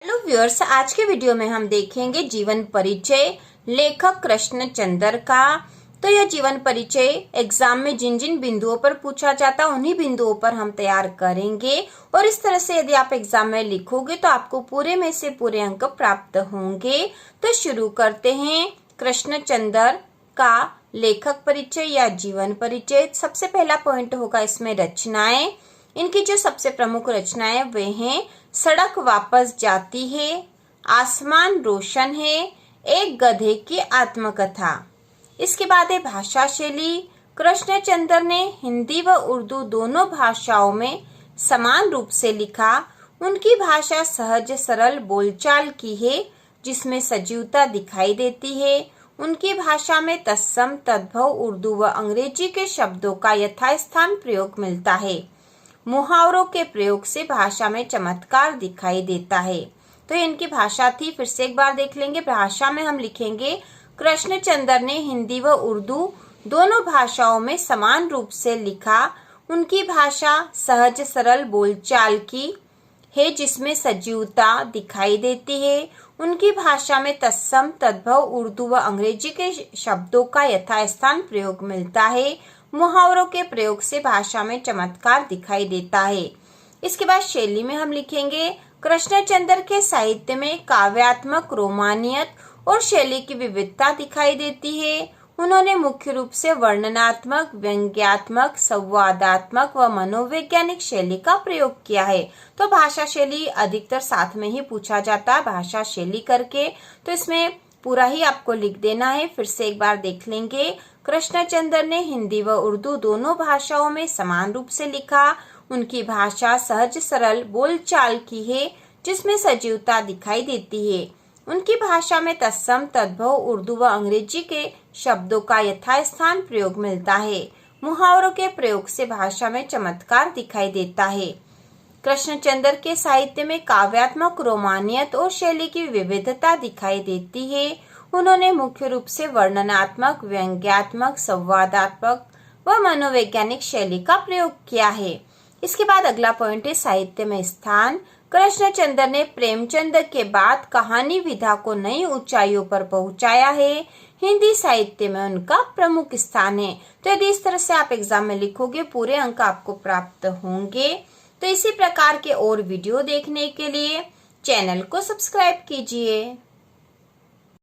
Hello viewers, आज के video में हम देखेंगे जीवन परिचय लेखक कृष्णचंद्र का। तो यह जीवन परिचय एग्जाम में जिन जिन बिंदुओं पर पूछा जाता है उन्हीं बिंदुओं पर हम तैयार करेंगे और इस तरह से यदि आप एग्जाम में लिखोगे तो आपको पूरे में से पूरे अंक प्राप्त होंगे। तो शुरू करते हैं कृष्णचंद्र का लेखक परिचय या जीवन परिचय। सबसे पहला पॉइंट होगा इसमें रचनाएं। इनकी जो सबसे प्रमुख रचनाएं वे हैं सड़क वापस जाती है, आसमान रोशन है, एक गधे की आत्मकथा। इसके बाद है भाषा शैली। कृष्णचंद्र ने हिंदी व उर्दू दोनों भाषाओं में समान रूप से लिखा। उनकी भाषा सहज सरल बोलचाल की है जिसमें सजीवता दिखाई देती है। उनकी भाषा में तत्सम तद्भव उर्दू व अंग्रेजी के शब्दों का यथास्थान प्रयोग मिलता है। मुहावरों के प्रयोग से भाषा में चमत्कार दिखाई देता है। तो इनकी भाषा थी, फिर से एक बार देख लेंगे। भाषा में हम लिखेंगे कृष्णचंद्र ने हिंदी व उर्दू दोनों भाषाओं में समान रूप से लिखा। उनकी भाषा सहज सरल बोलचाल की है जिसमें सजीवता दिखाई देती है। उनकी भाषा में तत्सम तद्भव उर्दू व अंग्रेजी के शब्दों का यथास्थान प्रयोग मिलता है। मुहावरों के प्रयोग से भाषा में चमत्कार दिखाई देता है। इसके बाद शैली में हम लिखेंगे कृष्णचंद्र के साहित्य में काव्यात्मक रोमानियत और शैली की विविधता दिखाई देती है। उन्होंने मुख्य रूप से वर्णनात्मक, व्यंग्यात्मक, संवादात्मक व मनोवैज्ञानिक शैली का प्रयोग किया है। तो भाषा शैली अधिकतर साथ में ही पूछा जाता है भाषा शैली करके, तो इसमें पूरा ही आपको लिख देना है। फिर से एक बार देख लेंगे। कृष्णचंद्र ने हिंदी व उर्दू दोनों भाषाओं में समान रूप से लिखा। उनकी भाषा सहज सरल बोलचाल की है जिसमें सजीवता दिखाई देती है। उनकी भाषा में तत्सम तद्भव उर्दू व अंग्रेजी के शब्दों का यथास्थान प्रयोग मिलता है। मुहावरों के प्रयोग से भाषा में चमत्कार दिखाई देता है। कृष्णचंद्र के साहित्य में काव्यात्मक रोमानियत और शैली की विविधता दिखाई देती है। उन्होंने मुख्य रूप से वर्णनात्मक, व्यंग्यात्मक, संवादात्मक व मनोवैज्ञानिक शैली का प्रयोग किया है। इसके बाद अगला पॉइंट है साहित्य में स्थान। कृष्णचंद्र ने प्रेमचंद के बाद कहानी विधा को नई ऊंचाइयों पर पहुंचाया है। हिंदी साहित्य में उनका प्रमुख स्थान है। तो यदि इस तरह से आप एग्जाम में लिखोगे पूरे अंक आपको प्राप्त होंगे। तो इसी प्रकार के और वीडियो देखने के लिए चैनल को सब्सक्राइब कीजिए।